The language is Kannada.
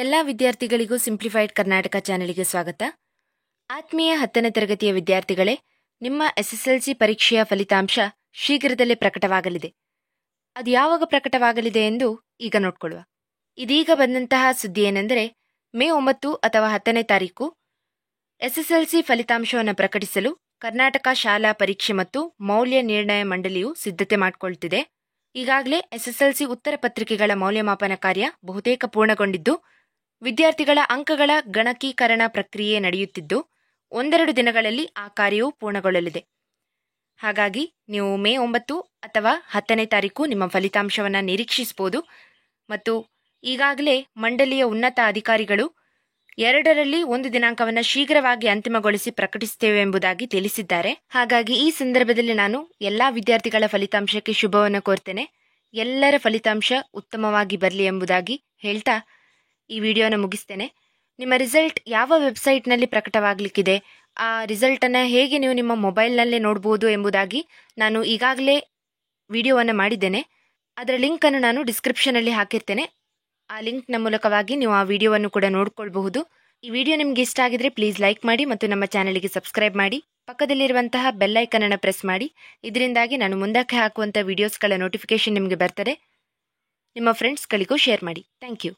ಎಲ್ಲ ವಿದ್ಯಾರ್ಥಿಗಳಿಗೂ ಸಿಂಪ್ಲಿಫೈಡ್ ಕರ್ನಾಟಕ ಚಾನೆಲ್ಗೆ ಸ್ವಾಗತ. ಆತ್ಮೀಯ 10ನೇ ತರಗತಿಯ ವಿದ್ಯಾರ್ಥಿಗಳೇ, ನಿಮ್ಮ SSLC ಪರೀಕ್ಷೆಯ ಫಲಿತಾಂಶ ಶೀಘ್ರದಲ್ಲೇ ಪ್ರಕಟವಾಗಲಿದೆ. ಅದು ಯಾವಾಗ ಪ್ರಕಟವಾಗಲಿದೆ ಎಂದು ಈಗ ನೋಡ್ಕೊಳ್ಳುವ. ಇದೀಗ ಬಂದಂತಹ ಸುದ್ದಿ ಏನೆಂದರೆ, ಮೇ 9 ಅಥವಾ 10ನೇ ತಾರೀಕು SSLC ಫಲಿತಾಂಶವನ್ನು ಪ್ರಕಟಿಸಲು ಕರ್ನಾಟಕ ಶಾಲಾ ಪರೀಕ್ಷೆ ಮತ್ತು ಮೌಲ್ಯ ನಿರ್ಣಯ ಮಂಡಳಿಯು ಸಿದ್ಧತೆ ಮಾಡಿಕೊಳ್ತಿದೆ. ಈಗಾಗಲೇ SSLC ಉತ್ತರ ಪತ್ರಿಕೆಗಳ ಮೌಲ್ಯಮಾಪನ ಕಾರ್ಯ ಬಹುತೇಕ ಪೂರ್ಣಗೊಂಡಿದ್ದು, ವಿದ್ಯಾರ್ಥಿಗಳ ಅಂಕಗಳ ಗಣಕೀಕರಣ ಪ್ರಕ್ರಿಯೆ ನಡೆಯುತ್ತಿದ್ದು, 1-2 ದಿನಗಳಲ್ಲಿ ಆ ಕಾರ್ಯವು ಪೂರ್ಣಗೊಳ್ಳಲಿದೆ. ಹಾಗಾಗಿ ನೀವು ಮೇ 9 ಅಥವಾ 10ನೇ ತಾರೀಕು ನಿಮ್ಮ ಫಲಿತಾಂಶವನ್ನು ನಿರೀಕ್ಷಿಸಬಹುದು. ಮತ್ತು ಈಗಾಗಲೇ ಮಂಡಳಿಯ ಉನ್ನತ ಅಧಿಕಾರಿಗಳು 2ರಲ್ಲಿ 1 ದಿನಾಂಕವನ್ನು ಶೀಘ್ರವಾಗಿ ಅಂತಿಮಗೊಳಿಸಿ ಪ್ರಕಟಿಸುತ್ತೇವೆ ಎಂಬುದಾಗಿ ತಿಳಿಸಿದ್ದಾರೆ. ಹಾಗಾಗಿ ಈ ಸಂದರ್ಭದಲ್ಲಿ ನಾನು ಎಲ್ಲ ವಿದ್ಯಾರ್ಥಿಗಳ ಫಲಿತಾಂಶಕ್ಕೆ ಶುಭವನ್ನು ಕೋರ್ತೇನೆ. ಎಲ್ಲರ ಫಲಿತಾಂಶ ಉತ್ತಮವಾಗಿ ಬರಲಿ ಎಂಬುದಾಗಿ ಹೇಳ್ತಾ ಈ ವಿಡಿಯೋನ ಮುಗಿಸ್ತೇನೆ. ನಿಮ್ಮ ರಿಸಲ್ಟ್ ಯಾವ ವೆಬ್ಸೈಟ್ನಲ್ಲಿ ಪ್ರಕಟವಾಗಲಿಕ್ಕಿದೆ, ಆ ರಿಸಲ್ಟನ್ನು ಹೇಗೆ ನೀವು ನಿಮ್ಮ ಮೊಬೈಲ್ನಲ್ಲೇ ನೋಡ್ಬೋದು ಎಂಬುದಾಗಿ ನಾನು ಈಗಾಗಲೇ ವಿಡಿಯೋವನ್ನು ಮಾಡಿದ್ದೇನೆ. ಅದರ ಲಿಂಕನ್ನು ನಾನು ಡಿಸ್ಕ್ರಿಪ್ಷನಲ್ಲಿ ಹಾಕಿರ್ತೇನೆ. ಆ ಲಿಂಕ್ನ ಮೂಲಕವಾಗಿ ನೀವು ಆ ವಿಡಿಯೋವನ್ನು ಕೂಡ ನೋಡ್ಕೊಳ್ಬಹುದು. ಈ ವಿಡಿಯೋ ನಿಮಗೆ ಇಷ್ಟ ಆಗಿದ್ರೆ ಪ್ಲೀಸ್ ಲೈಕ್ ಮಾಡಿ ಮತ್ತು ನಮ್ಮ ಚಾನಲ್ಗೆ ಸಬ್ಸ್ಕ್ರೈಬ್ ಮಾಡಿ. ಪಕ್ಕದಲ್ಲಿರುವಂತಹ ಬೆಲ್ ಐಕನ್ ಅನ್ನು ಪ್ರೆಸ್ ಮಾಡಿ. ಇದರಿಂದಾಗಿ ನಾನು ಮುಂದಕ್ಕೆ ಹಾಕುವಂಥ ವಿಡಿಯೋಸ್ಗಳ ನೋಟಿಫಿಕೇಶನ್ ನಿಮಗೆ ಬರ್ತದೆ. ನಿಮ್ಮ ಫ್ರೆಂಡ್ಸ್ಗಳಿಗೂ ಶೇರ್ ಮಾಡಿ. Thank you.